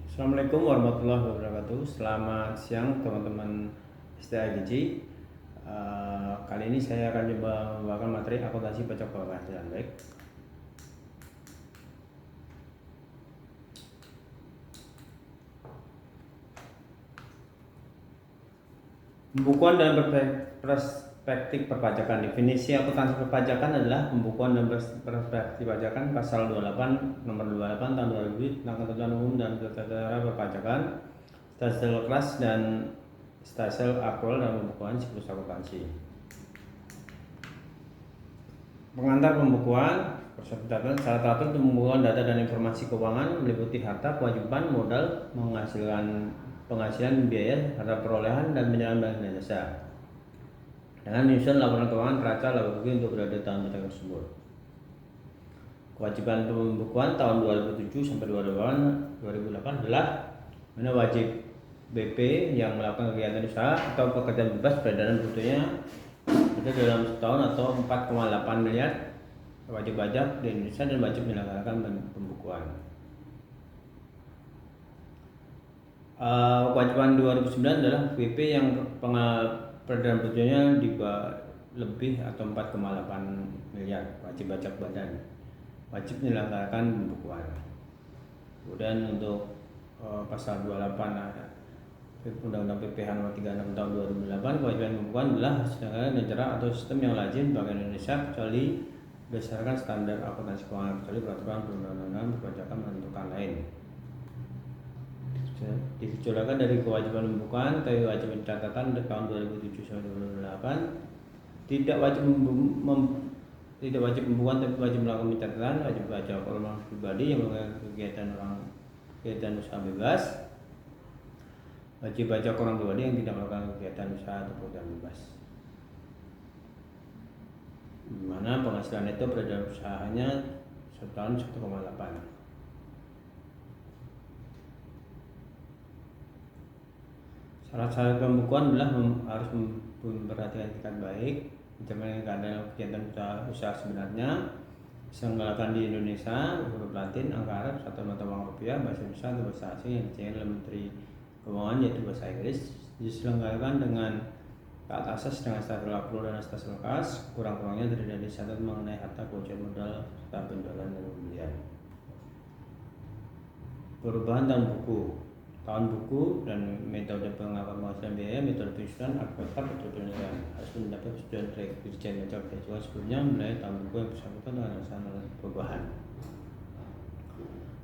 Assalamualaikum warahmatullahi wabarakatuh. Selamat siang teman-teman STAGJ. Kali ini saya akan coba membawakan materi akuntansi pajak penghasilan. Baik. Pembukuan dan perspektif perpajakan. Definisi akuntansi perpajakan adalah pembukuan dan perspektif perpajakan pasal 28 nomor 28 tahun 2000 tentang ketentuan umum dan tata cara perpajakan, stasiun kelas dan stasiun aktual dan pembukuan siklus akuntansi. Pengantar pembukuan persyaratan secara teratur untuk pembukuan data dan informasi keuangan meliputi harta, kewajiban, modal, penghasilan biaya, harta perolehan, dan penyaluran bank dan jasa. Dengan menyusun laporan keuangan neraca laba rugi untuk periode tahun pajak tersebut. Kewajiban pembukuan tahun 2007 sampai 2008 adalah mana wajib BP yang melakukan kegiatan usaha atau pekerjaan bebas peredaran brutonya itu dalam setahun atau 4,8 miliar wajib pajak di Indonesia dan wajib menyelenggarakan pembukuan. Kewajiban 2009 adalah BP yang peredaran brutonya lebih atau 4,8 miliar wajib pajak badan wajib menyelenggarakan pembukuan. Kemudian untuk pasal 28 Undang-Undang PPH nomor 36 tahun 2008, kewajiban pembukuan adalah sedangkan dengan cara atau sistem yang lazim bagi Indonesia kecuali berdasarkan standar akuntansi keuangan kecuali peraturan perundang-undangan perpajakan menentukan lain. Dikecualikan dari kewajiban pembukuan tapi wajib pencatatan tahun 2007 sampai 2008 tidak wajib pembukuan tapi wajib melakukan pencatatan, wajib pajak orang pribadi yang melakukan kegiatan usaha bebas, wajib pajak orang pribadi yang tidak melakukan kegiatan usaha atau pekerjaan bebas, di mana penghasilan itu peredaran usahanya setahun 1,8. Syarat-syarat pembukuan adalah harus memperhatikan tingkat baik, mencerminkan keadaan kegiatan usaha sebenarnya, diselenggarakan di Indonesia, huruf Latin, angka Arab, satu mata uang rupiah, bahasa Indonesia atau bahasa asing yang dicari oleh Menteri Keuangan yaitu bahasa Inggris, diselenggarakan dengan taat asas dengan status akrual dan status kas, kurang-kurangnya dari syarat mengenai harta, kewajiban modal, serta penjualan dan pembelian. Perubahan tahun buku dan metode pengakuan penghasilan biaya, metode penyusunan, akta metode penilaian harus mendapat persetujuan dari Dirjen Pajak dan Cukai sebelumnya mulai tahun buku yang bersangkutan dengan alasan perubahan.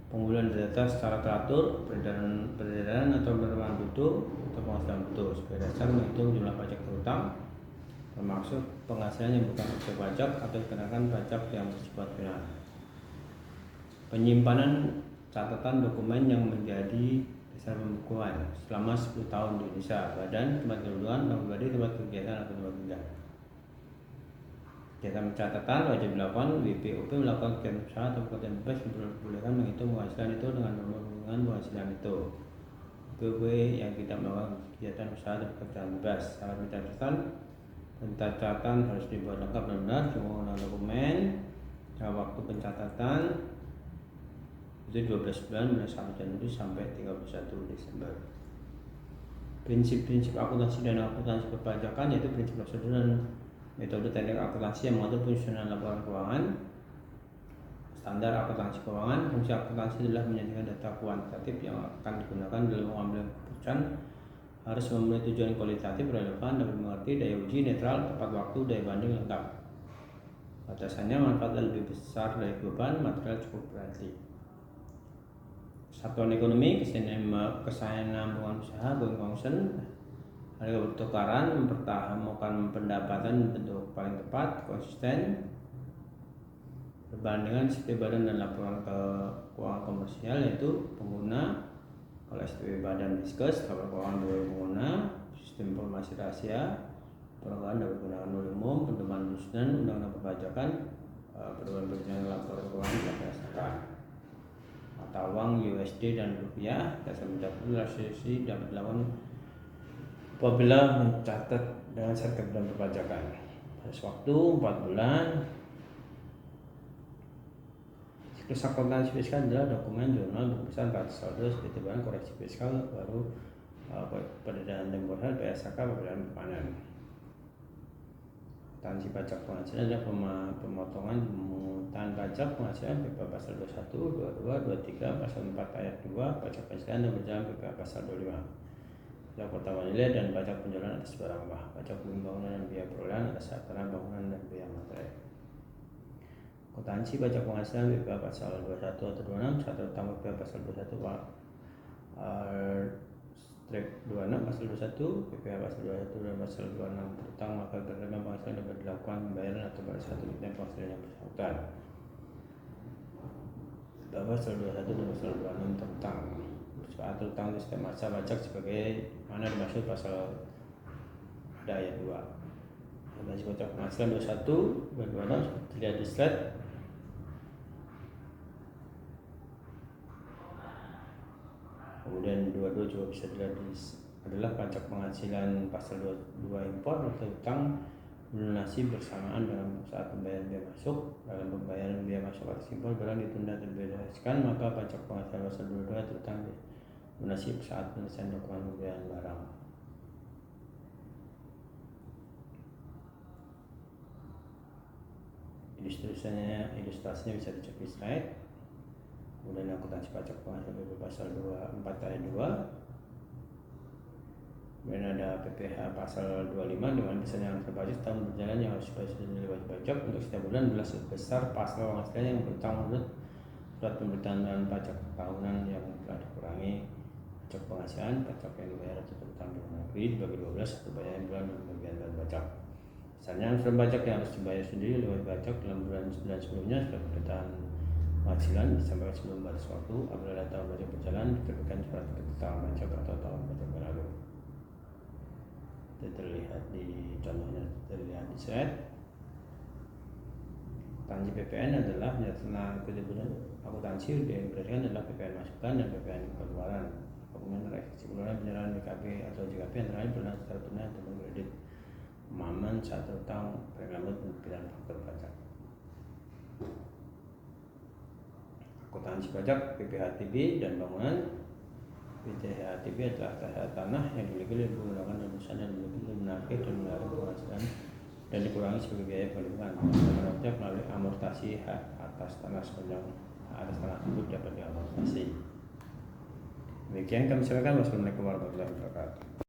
Pengumpulan data secara teratur, peredaran atau penerimaan bruto atau penghasilan bruto sebagai dasar menghitung jumlah pajak terutang termasuk penghasilan yang bukan objek pajak atau dikenakan pajak yang bersifat final. Penyimpanan catatan dokumen yang menjadi dasar pembukuan selama 10 tahun di Indonesia, badan, tempat kedudukan, bank pribadi, tempat kegiatan atau tempat tinggal. Kegiatan catatan wajib dilakukan BPOP melakukan kegiatan usaha atau pekerjaan bebas yang diperbolehkan menghitung penghasilan itu dengan menurunkan penghasilan itu. BPOP yang tidak melakukan kegiatan usaha atau pekerjaan bebas. Syarat pencatatan harus dibuat lengkap dan benar, menggunakan dokumen. Waktu pencatatan itu 12 bulan mulai 1 Januari sampai 31 Desember. Prinsip-prinsip akuntansi dan akuntansi perpajakan yaitu prinsip prosedur dan metode teknik akuntansi yang mengatur penyusunan laporan keuangan. Standar akuntansi keuangan, fungsi akuntansi adalah menyajikan data kuantitatif yang akan digunakan dalam mengambil keputusan, harus memenuhi tujuan kualitatif, relevan, dapat mengerti, daya uji, netral, tepat waktu, daya banding lengkap. Batasannya manfaat lebih besar dari beban, material cukup berarti. Satuan ekonomi, kesinambungan usaha, going concern, harga pertukaran, mempertahankan pendapatan bentuk paling tepat, konsisten, perbandingan STP badan dan laporan keuangan komersial yaitu pengguna, kalau STP badan diskus, laporan keuangan dari pengguna, sistem informasi rahasia, pengelolaan dapat gunakan oleh umum, pedoman penyusunan, undang-undang perpajakan, pedoman perjalanan laporan keuangan berdasarkan mata uang USD dan rupiah. Dasar mencatat transaksi dapat dilakukan apabila mencatat dengan sertifikat dan perpajakan. Batas waktu 4 bulan. Terus akuntansi fiskal adalah dokumen jurnal berpesan batas saldo seperti barang koreksi fiskal baru peredaran temporer PSK peredaran panen. Akuntansi pajak penghasilan adalah pemotongan pemungutan pajak penghasilan PPh pasal 21, 22, 23, pasal 4 ayat 2, pajak penghasilan yang berjalan PPh pasal 25. Pajak pertama nilai dan pajak penjualan atas barang mewah, pajak bangunan dan biaya perolehan atas sarana bangunan dan biaya materai. Akuntansi pajak penghasilan PPh pasal 21 atau 26, satu utang PPh pasal 21 26 pasal 21, PPh pasal 21 dan pasal 26 berutang maka penerima penghasilan dapat dilakukan pembayaran atau pada satu unit penghasilan yang bersangkutan. Pasal 21 dan pasal 26 tentang saat utang di setiap masa pajak sebagai mana dimaksud pasal ada ayat 2. Akuntansi pajak penghasilan 21 dan 26 terlihat di slide. Kemudian 22 juga bisa dilihat adalah pajak penghasilan pasal 22 impor atau utang melunasi bersamaan dalam saat pembayaran biaya masuk. Dalam pembayaran biaya masuk atas impor barang ditunda terbebaskan, maka pajak penghasilan pasal 22 terutang melunasi saat penyelesaian dokumen pembayaran barang. Ilustrasinya bisa dicek di slide. Kemudian akuntansi pajak penghasilan PPh pasal 24 ayat 2. Kemudian ada PPh pasal 25 di mana pesan yang terpajak tahun berjalan yang harus dibayar nilai wajib pajak untuk setiap bulan adalah sebesar pasal penghasilan yang berutang menurut surat pemberitahuan pajak tahunan yang telah dikurangi pajak penghasilan, pajak yang dibayar atau terutang di luar negeri dibagi 12 atau bayaran bulan dan bagian dan pajak. Misalnya surat pajak yang harus dibayar sendiri lewat pajak dalam bulan sebelumnya surat pemberitahuan penghasilan disampaikan sebelum batas waktu apabila tahun pajak berjalan diterbitkan surat keterangan pajak atau tahun pajak berlalu. Itu terlihat di contohnya, terlihat di slide. Akuntansi PPN adalah penyelesaian kebutuhan akuntansi yang berdasarkan adalah PPN masukan dan PPN keluaran. Kemudian reaksi keluaran penyerahan BKP atau JKP yang terakhir benar secara tunai atau kredit, pemahaman saat utang, pengambil pembiayaan faktor pajak. Akuntansi pajak PPh-TB dan bangunan. PPh-TB adalah tanah yang dimiliki oleh menggunakan rumusan dan memiliki menarik dan menarik penghasilan dan dikurangi sebagai biaya penghasilan. Penghasilan pajak melalui amortasi hak atas tanah sepanjang atas tanah tersebut dapat diamortasi. Demikian kami sampaikan. Wassalamualaikum warahmatullahi wabarakatuh.